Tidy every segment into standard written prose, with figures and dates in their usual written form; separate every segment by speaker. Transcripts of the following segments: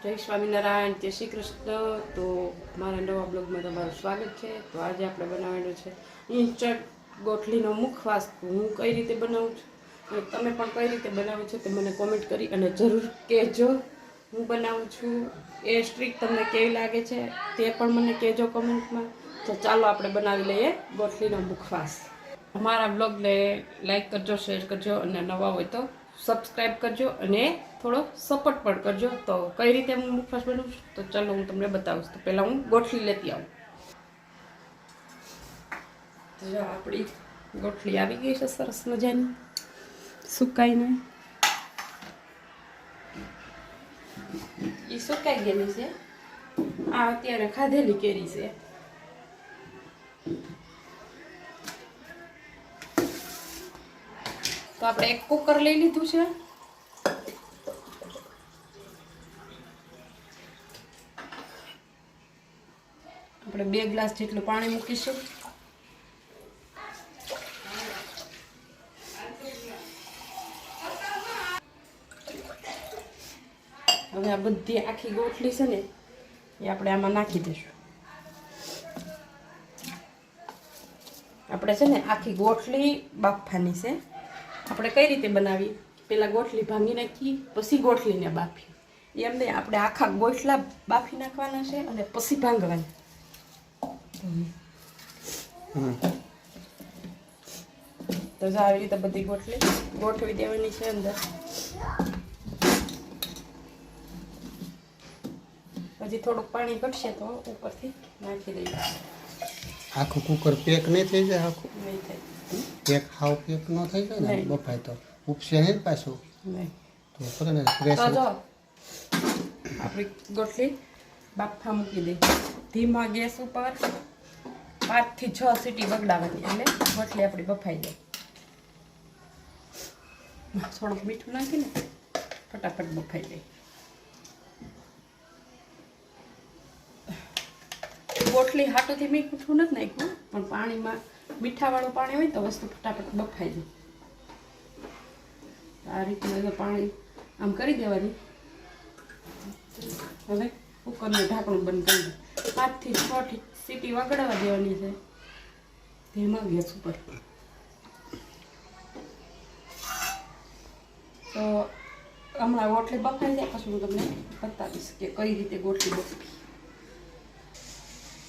Speaker 1: જય સ્વામિનારાયણ, જય શ્રી કૃષ્ણ। તો મારા નવા બ્લોગમાં તમારું સ્વાગત છે। તો આજે આપણે બનાવવાનું છે ઇન્સ્ટન્ટ ગોઠલીનો મુખવાસ। હું કઈ રીતે બનાવું છું અને તમે પણ કઈ રીતે બનાવો છો તો મને કોમેન્ટ કરી અને જરૂર કહેજો। હું બનાવું છું એ ટ્રીક તમને કેવી લાગે છે તે પણ મને કહેજો કમેન્ટમાં। તો ચાલો આપણે બનાવી લઈએ ગોઠલીનો મુખવાસ। અમારા બ્લોગને લાઈક કરજો, શેર કરજો અને નવા હોય તો સબસ્ક્રાઈબ કરજો અને થોડો સપોર્ટ પણ કરજો। તો કઈ રીતે હું મુખવાસ બનાવું છું તો ચાલો હું તમને બતાવું। તો પહેલાં હું ગોઠલી લેતી આવું। તો જો આપણી ગોઠલી આવી ગઈ છે સરસ મજાની સુકાઈને। એ સુકાઈ ગયેલી છે। આ અત્યારે ખાધેલી કેરી છે। તો આપણે એક કુકર લઈ લીધું છે। આપણે 2 ગ્લાસ જેટલું પાણી મૂકીશું। હવે આ બધી આખી ગોઠલી છે ને એ આપણે આમાં નાખી દઈશું। આપણે છે ને આખી ગોઠલી બાફવાની છે। આપણે કઈ રીતે બનાવીએ, પહેલાં ગોઠલી ભાંગી નાખી પછી ગોઠલીને બાફી, એમ નહીં આપણે આખા ગોઠલા બાફી નાખવાના છે અને પછી ભાંગવાના। તો જો આવી રીતે બધી ગોઠલી ગોઠવી દેવાની છે અંદર। હજી થોડુંક પાણી ઘટશે તો ઉપરથી નાખી દઈએ।
Speaker 2: આખું કુકર પેક નહીં થઈ જાય? આખું
Speaker 1: નહીં થાય,
Speaker 2: પેક હાવ પેક ન થઈ જાય ને બફાય તો ઉપસે નહીં પાછું
Speaker 1: નહીં
Speaker 2: તો કરે ને
Speaker 1: તો
Speaker 2: પ્રેશર।
Speaker 1: જો આપણી ગોઠલી બાફા મૂકી દઈ ધીમા ગેસ ઉપર 5 થી 6 સીટી વગડાવવાની એટલે ગોઠલી આપણી બફાઈ જાય। થોડુંક મીઠું નાખીને ફટાફટ બફાઈ જાય। ગોઠલી હાટોથી મીઠું નથી નાખ્યું પણ પાણીમાં મીઠાવાળું પાણી હોય તો વસ્તુ ફટાફટ બફાઈ જાય। આ રીતનું પાણી આમ કરી દેવાની। હવે કુકરનું ઢાંકણું બંધ કરી દે, 5 થી 6 સીટી વગાડવા દેવાની છે ધીમા ગેસ ઉપર। તો હમણાં ગોઠલી બફાઈ જાય પછી હું તમને બતાવીશ કે કઈ રીતે ગોઠલી બફી।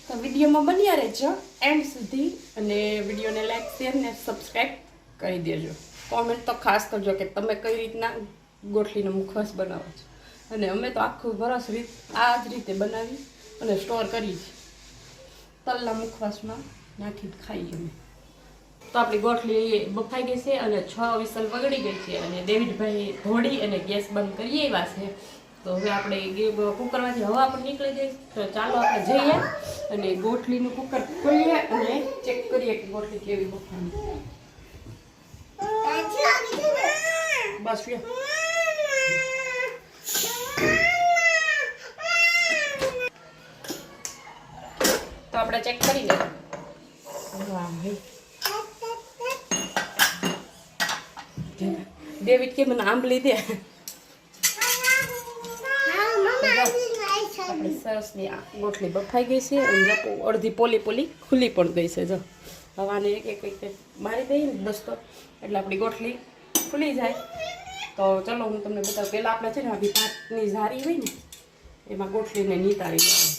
Speaker 1: તો વિડીયોમાં બન્યા રહેજો એન્ડ સુધી અને વિડીયોને લાઈક, શેર ને સબસ્ક્રાઈબ કરી દેજો। કોમેન્ટ તો ખાસ કરજો કે તમે કઈ રીતના ગોઠલીનો મુખવાસ બનાવો છો। અને અમે તો આખું વરસ આ જ રીતે બનાવી અને સ્ટોર કરી છે। તલના મુખવાસમાં નાખીને ખાઈ અમે। તો આપણી ગોઠલી બફાઈ ગઈ છે અને 6 વિસલ વગડી ગઈ છે અને ડેવિડભાઈ ધોડી અને ગેસ બંધ કરી આવ્યા છે। તો હવે આપણે કુકરમાંથી હવા પણ નીકળી જાય તો ચાલો આપણે જઈએ અને ગોઠલીનું કુકર ખોલીએ અને ચેક કરીએ કે ગોઠલી કેવી બફાણી। બસ તો આપણે ચેક કરી લઈએ। ડેવિડ કે મને આંબલી દે। આપણી સરસની ગોઠલી બફાઈ ગઈ છે અને અડધી પોલી ખુલ્લી પણ ગઈ છે। જો હવાને એક મારી દઈએ ને દસ્તો એટલે આપણી ગોઠલી ખુલી જાય। તો ચલો હું તમને બતાવું। પહેલાં આપણે છે ને આ 5ની ઝારી હોય ને એમાં ગોઠલીને નીતારી દેવાની।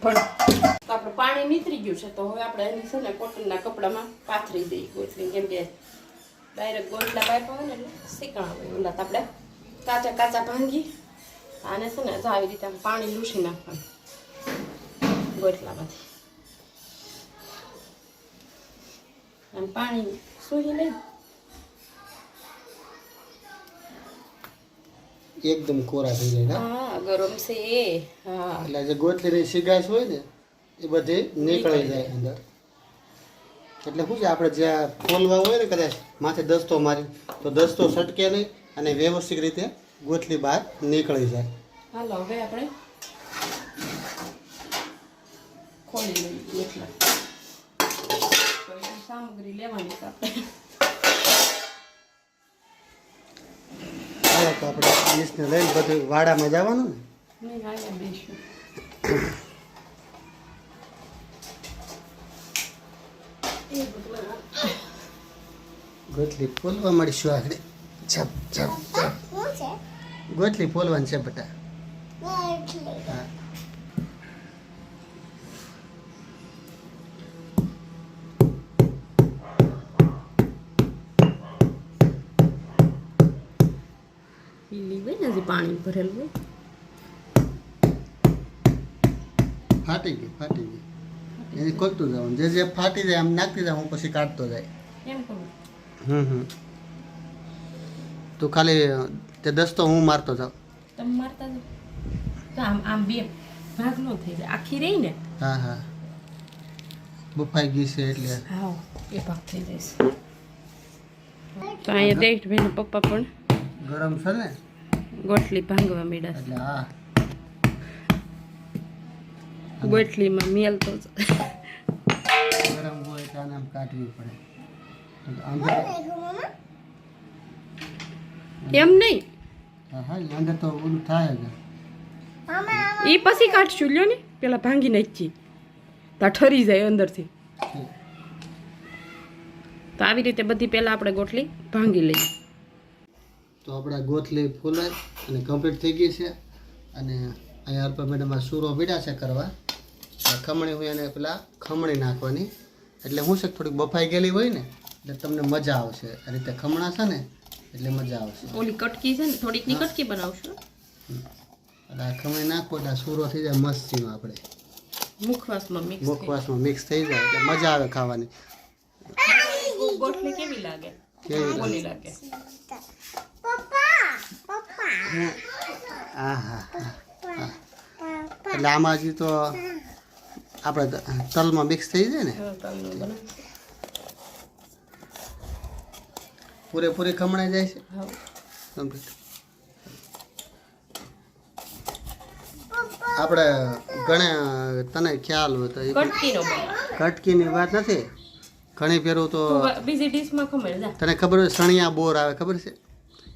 Speaker 1: પણ તો આપણે પાણી નીતરી ગયું છે તો હવે આપણે એની છે ને કોટનના કપડામાં પાથરી દઈએ ગોઠલી। કેમ કે ડાયરેક્ટ ગોઠલા બાફા હોય ને એટલે શીકણા હોય, ઓલા આપણે કાચા ભાંગી આને છે ને આવી રીતે પાણી લૂસી નાખવાનું ગોઠલામાંથી। આમ પાણી સૂહી લઈ
Speaker 2: એકદમ કોરા થઈ જાય ને?
Speaker 1: હા, ગરમ છે એ। હા,
Speaker 2: એટલે જે ગોઠલીની સિગાસ હોય ને એ બધી નીકળી જાય અંદર। એટલે શું છે આપણે જ્યાં ખોલવા હોય ને કદાચ માથે દસ્તો મારી તો દસ્તો સટકે નહીં અને વ્યવસ્થિત રીતે ગોઠલી બહાર નીકળી જાય।
Speaker 1: હાલો હવે આપણે ખોલી લઈએ ગોઠલા। તો એની સામગ્રી લેવાની છે આપણે।
Speaker 2: તો આપણે ડીશને લઈને બધું વાડામાં જવાનું ને.
Speaker 1: નહીં અહીંયા બેસું.
Speaker 2: ગોટલી ફોલવા મળીશું આગળ. છપ છપ છપ. ગોટલી ફોલવાની છે બેટા. હા.
Speaker 1: પીલી હોય ને હજી પાણી ભરેલું હોય.
Speaker 2: ફાટી ગઈ એને ખોલતું જવાનું. જે જે ફાટી જાય આમ નાખતી જાય, હું પછી કાઢતો જાય.
Speaker 1: એમ કરું.
Speaker 2: તું ખાલી તે દસ્તો હું મારતો જાઉં.
Speaker 1: તમે મારતા જાઓ તો આમ આમ બે ભાગ ન થઈ જાય. આખી રહી ને
Speaker 2: હા હા બફાઈ ગઈ છે એટલે
Speaker 1: હા એ ભાગ થઈ જશે. તો અહીંયા દેખ ભાઈ પપ્પા પણ
Speaker 2: ગરમ છે ને
Speaker 1: ગોટલી ભાંગવા માંડ્યા
Speaker 2: એટલે હા
Speaker 1: છે. ગોટલીમાં મેલ તો
Speaker 2: ગરમ હોય તો આને આમ કાઢવી પડે. અંદર
Speaker 1: એમ નહીં
Speaker 2: હા હા અંદર તો ઓલું થાય જ.
Speaker 1: એ પછી કાઢશું લ્યો ને પેલા ભાંગી નાખી તો ઠરી જાય અંદરથી. તો આવી રીતે બધી પહેલા આપણે ગોટલી ભાંગી લઈએ.
Speaker 2: તો આપણે ગોથલી ફૂલાય અને કમ્પ્લીટ થઈ ગઈ છે. અને અહીંયા અલ્પા મેડમ આ સૂરો ભીડા છે કરવા. ખમણી હોય અને પેલા ખમણી નાખવાની એટલે શું છે થોડીક બફાઈ ગયેલી હોય ને એટલે તમને મજા આવશે. આ રીતે ખમણા છે ને એટલે મજા આવશે.
Speaker 1: ઓલી કટકી છે ને થોડીક ની કટકી બનાવશું.
Speaker 2: એટલે આ ખમણી નાખો એટલે આ સૂરો થઈ જાય મસ્તીનો. આપણે
Speaker 1: મુખવાસમાં મિક્સ
Speaker 2: મુખવાસમાં મિક્સ થઈ જાય એટલે મજા આવે ખાવાની.
Speaker 1: ગોટલી કેવી લાગે?
Speaker 2: કેવી
Speaker 1: ઓલી લાગે.
Speaker 2: હા હા એટલે આમાં હજી તો આપણે તલમાં મિક્સ થઈ જાય ને પૂરેપૂરી ખમણાઈ જાય છે કમ્પ્લીટ. આપણે ઘણા તને ખ્યાલ હોય તો કટકીની વાત નથી. ઘણી ફેરું તો
Speaker 1: બીજી ડીશમાં ખમણ જા.
Speaker 2: તને ખબર હોય સણિયા બોર આવે ખબર છે?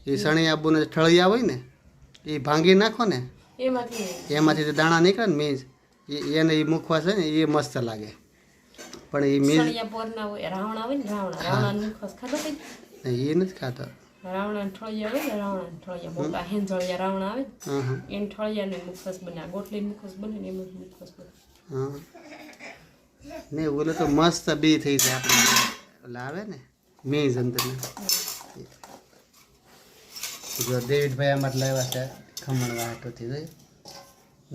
Speaker 2: એ સણિયા બોરને ઠળિયા હોય ને એ ભાંગી નાખો ને એમાંથી જે દાણા નીકળે ને મીજ એને એ મુખવાસ છે ને એ મસ્ત લાગે. પણ એ મીજ
Speaker 1: રાવણા હોય ને રાવણા મુખવાસ ખાધો કઈ?
Speaker 2: એ નથી ખાતા.
Speaker 1: રાવણા ઠળિયા હોય ને રાવણા ઠળિયા મોટા હેંજળિયા રાવણા આવે એને ઠળિયાનો મુખવાસ બને. આ ગોટલી મુખવાસ બને ને એમાં મુખવાસ બને.
Speaker 2: હા ને ઓલો તો મસ્ત બી થઈ જાય આપણે ઓલા આવે ને મીજ અંદર જો દેવીભાઈ આમાં લાવ્યા છે ખમણ વાટોથી જોઈ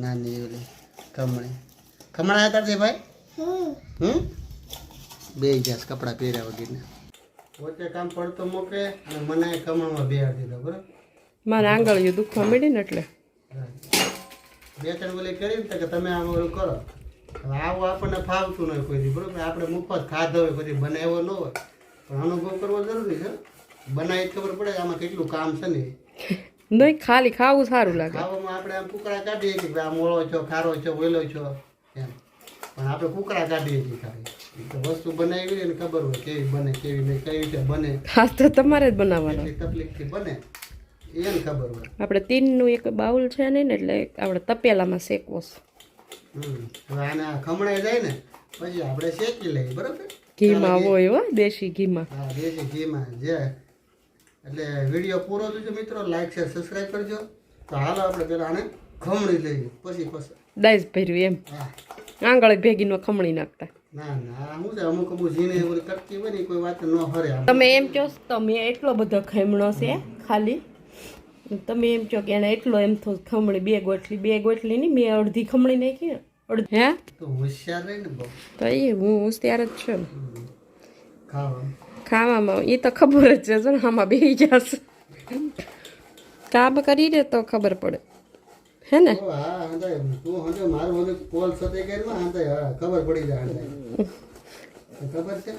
Speaker 2: નાની ઓલી ખમણી ખમણા હતા છે ભાઈ. બે જાસ કપડાં પહેર્યા વગેરે વચ્ચે કામ પડતો મૂકે અને મને ખમણમાં બેહાડી દીધો બરાબર.
Speaker 1: મારે આંગળીઓ દુખવા મળી ને એટલે
Speaker 2: બે ત્રણ ઓલી કરી કે તમે આમ ઓલું કરો. હવે આવું આપણને ફાવતું નહીં કોઈ દી બરોબર. આપણે મુફત ખાધો હોય પછી બનાવ્યો ન હોય પણ અનુભવ કરવો જરૂરી છે. બનાવી ખબર પડે આમાં કેટલું કામ છે ને.
Speaker 1: નહીં ખાલી ખાવું સારું લાગે.
Speaker 2: ખાવામાં આપણે આમ કુકડા કાઢીએ છીએ કે આ મોળો છો ખારો છો ઓયલો છો એમ પણ આપણે કુકડા કાઢીએ છીએ ખાલી. તો વસ્તુ બનાવી હોય ને ખબર હોય કેવી બને કેવી નહીં કઈ રીતે બને.
Speaker 1: ખાસ તો તમારે જ બનાવવાનો.
Speaker 2: કેટલી તકલીફથી બને એને ખબર હોય.
Speaker 1: આપણે તીનનું એક બાઉલ છે ને એટલે આપણે તપેલામાં શેકવો છે.
Speaker 2: હવે આને ખમણાઈ જાય ને પછી આપણે શેકી લઈએ બરાબર.
Speaker 1: ઘીમાં હોય હો દેશી ઘીમાં.
Speaker 2: હા દેશી ઘીમાં જે એટલે વિડીયો પૂરો જોજો મિત્રો. લાઈક શેર સબસ્ક્રાઈબ કરજો. તો હાલો આપણે પેલા આને ખમણી લઈએ પછી
Speaker 1: દાઈસ ભર્યું એમ
Speaker 2: હા
Speaker 1: આંગળે ભેગીનો ખમણી નાખતા.
Speaker 2: ના ના શું છે અમુક અમુક જીને ઓલી કટકી હોય ને કોઈ વાત ન હરે.
Speaker 1: તમે એમ કહો તમે એટલો બધો ખમણો છે ખાલી તમે એમ કહો કે એને એટલો એમ તો ખમણી બે ગોટલી નહીં મેં અડધી ખમણી નાખી ને અડધી. હે
Speaker 2: તો હોશિયાર રહી ને બહુ.
Speaker 1: તો એ હું હોશિયાર જ છું ને
Speaker 2: ખાવામાં
Speaker 1: એ તો ખબર જ છે ને આમાં બેસી જશે કામ કરી દે તો ખબર પડે હે ને.
Speaker 2: હા હંધાય તું હંધે મારું હંધે કોલ સતે કરીમાં હંધાય હા ખબર પડી જાય હંધાય ખબર છે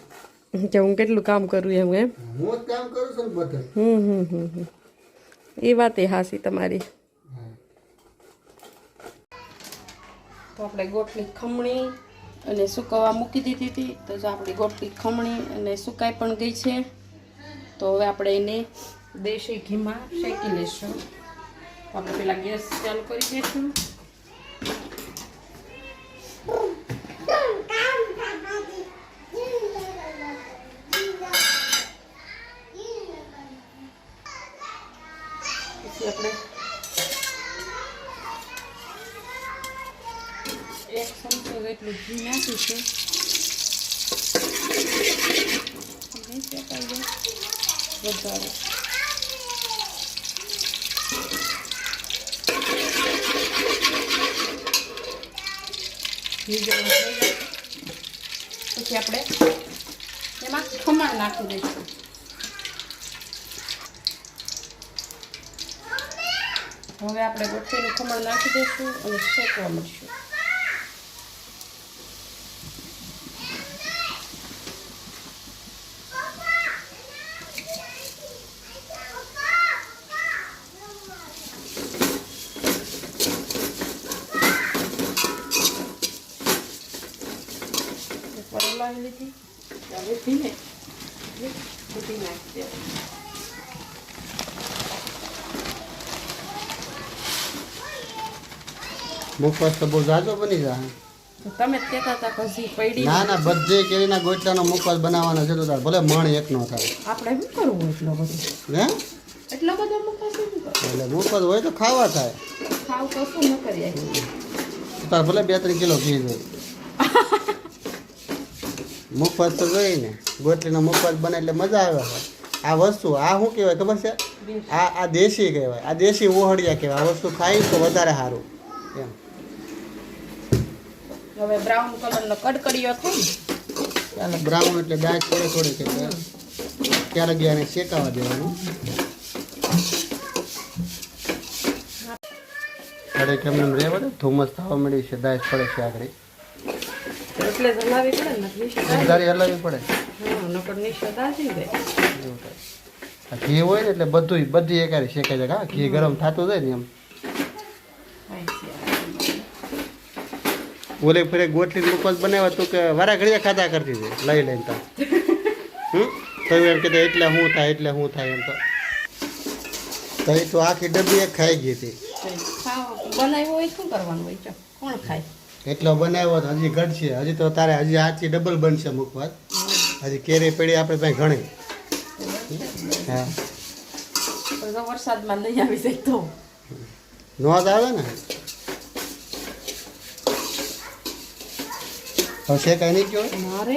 Speaker 1: કે હું કેટલું કામ કરું એમ એમ.
Speaker 2: હું જ કામ કરું છું ને બધું.
Speaker 1: એ વાત એ હાસી તમારી. તો આપણે ગોટલી ખમણી અને સુકવવા મૂકી દીધી હતી. તો જો આપણી ગોટલી ખમણી અને સુકાઈ પણ ગઈ છે. તો હવે આપણે એને દેશી ઘીમાં શેકી લેશું. આપણે પેલા ગેસ ચાલુ કરી દઈશું. પછી આપણે 1 ચમચો જેટલું ઘી નાખીશું. વધારે ઘી ગરમ થઈ જાય પછી આપણે એમાં ખમણ નાખી દઈશું. હવે આપણે ગોઠવીનું ખમણ નાખી દઈશું અને શેકવા મળશું. પરોલાવી લીધી હવે ધીમે બધી નાખી દે.
Speaker 2: મુખવાસ તો બહુ જાજો બની જાય.
Speaker 1: તમે જ કહેતા હતા કે હજી પડી.
Speaker 2: ના ના, બધે કેરીના ગોટલાનો મુખવાસ બનાવવાનો છે તો તાર ભલે મણ એકનો થાય.
Speaker 1: આપણે શું કરવું એટલો બધો?
Speaker 2: હે
Speaker 1: એટલો બધો મુખવાસ શું કરવું?
Speaker 2: એટલે મુખવાસ હોય તો ખાવા થાય.
Speaker 1: ખાવ તો શું ન કરીએ?
Speaker 2: તાર ભલે 2-3 કિલો ઘી જોઈએ. મુખવાસ તો જોઈએ ને, ગોટલીનો મુખવાસ બને એટલે મજા આવે. આ વસ્તુ આ શું કહેવાય ખબર છે? આ દેશી કહેવાય. આ દેશી ઓહળિયા કહેવાય. આ વસ્તુ ખાઈ તો વધારે સારું એમ.
Speaker 1: હવે બ્રાઉન કલરનો કડકડીયો થાય ને
Speaker 2: ચાલો બ્રાઉન એટલે દાજ પડે થોડીક એટલે ક્યારેક એને શેકાવા દેવાનું. અરે કેમ એમ રહેવા દે, ધુમ્મસ થવા મળી છે, દાજ પડે છે આગળ
Speaker 1: એટલે જ હલાવી પડે ને નિશા.
Speaker 2: ગાડી હલાવવી પડે.
Speaker 1: હા નકર નિશા દાજી દે.
Speaker 2: એવું થાય. આ ઘી હોય ને એટલે બધી એકારે શેકાઈ જાય. હા ઘી ગરમ થતું જાય ને એમ. ઓલે ફરે ગોટલી મુખવાસ બનાવ્યા તું કે વારા ઘડીએ ખાધા કરતી હતી લઈ લઈને તો. તો એમ કીધું એટલે શું થાય એટલે શું થાય એમ તો એ તો આખી ડબ્બી એક ખાઈ ગઈ હતી.
Speaker 1: બનાવ્યો હોય શું કરવાનું હોય? ચો કોણ ખાય?
Speaker 2: એટલો બનાવ્યો તો હજી ઘટશે. હજી તો તારે હજી આથી ડબલ બનશે મુખવાસ. હજી કેરી પડી આપણે પાસે ઘણી. હા
Speaker 1: વરસાદમાં નહીં આવી જાય તો
Speaker 2: નોંધ આવે ને. હવે શેકાય નહીં કયો
Speaker 1: મારે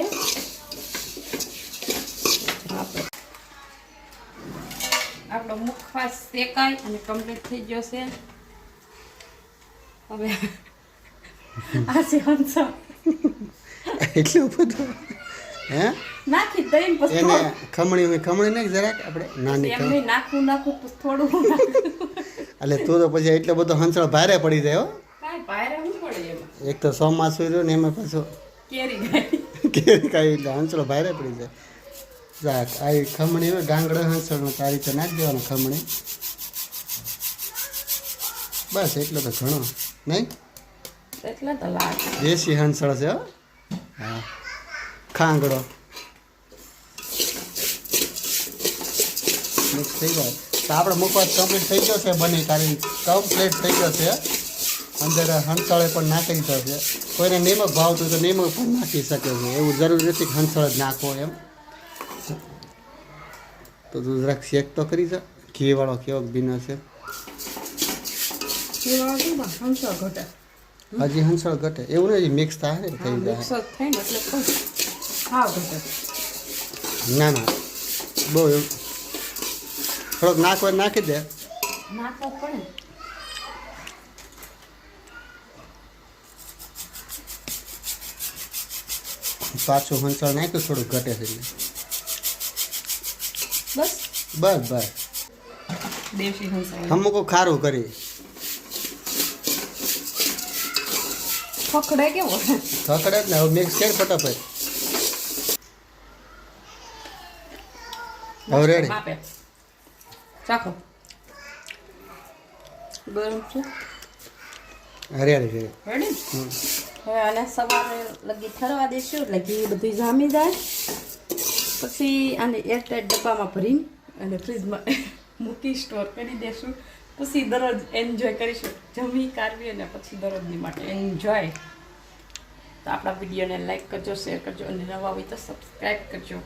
Speaker 1: આપણો મુખવાસ શેકાય અને કમ્પ્લીટ થઈ ગયો છે. હવે આ છે હંસો
Speaker 2: એટલું બધું હે
Speaker 1: નાખી દઈ પછી
Speaker 2: એને ખમણી નાખ જરાક આપણે નાની
Speaker 1: એમ નહીં નાખું થોડું
Speaker 2: એટલે તું તો પછી એટલો બધો હંસળ ભારે પડી જાય હો.
Speaker 1: કાંઈ ભારે શું પડે એમાં?
Speaker 2: એક તો ચોમાસું રહ્યું ને એમાં પાછું
Speaker 1: કેરી ગાય
Speaker 2: કેરી કાંઈ એટલે હંસળો ભારે પડી જાય. જાક આવી ખમણી હોય ગાંગડો હંસળનો તારી રીતે નાખી દેવાનો ખમણી. બસ એટલો તો ઘણો નહીં.
Speaker 1: એટલે તો લાગે
Speaker 2: દેશી હંસળ છે હો. હા ખાંગડો મિક્સ થઈ જાય તો આપણે મુખવાસ કમ્પ્લીટ થઈ ગયો છે. બની તારી કમ્પ્લીટ થઈ ગયો છે. અંદર હંસળે પણ નાખી દીધો છે. કોઈને નિમક ભાવતું તો નિમક પણ નાખી શકે છે. એવું જરૂરી નથી કે હંસળ જ નાખો એમ. તો તું જરાક શેક તો કરી છે. ઘીવાળો કેવો ભીનો છે.
Speaker 1: હંસો ઘટે
Speaker 2: હજી હંસળ ઘટે એવું નહીં. મિક્સ થાય ને થઈ જાય.
Speaker 1: મિક્સ થાય ને એટલે ખાવ ઘટે.
Speaker 2: ના ના બહુ એવું થોડોક નાખવા નાખી દે.
Speaker 1: નાખવો પડે
Speaker 2: પાછું હંસળ નાખ્યું થોડુંક ઘટે છે એટલે
Speaker 1: બસ
Speaker 2: બસ
Speaker 1: દેશી હંસો
Speaker 2: અમુક ખારું કરી
Speaker 1: પકડે કેવો
Speaker 2: થકડે જ ને. હવે મિક્સ કરી ફટાફટ. હવે રેડી
Speaker 1: માપે ચાખો ગરમ છે
Speaker 2: રેડી.
Speaker 1: રેડી હવે આને સવારે લગી ઠરવા દઈશું એટલે ઘી બધું જામી જાય. પછી આને એરટાઈટ ડબ્બામાં ભરીને અને ફ્રીજમાં મૂકી સ્ટોર કરી દેશું, પછી દરરોજ એન્જોય કરીશું. જમી કાઢવી અને પછી દરરોજની માટે એન્જોય. તો આપણા વિડીયોને લાઈક કરજો, શેર કરજો અને નવા હોય તો સબસ્ક્રાઈબ કરજો.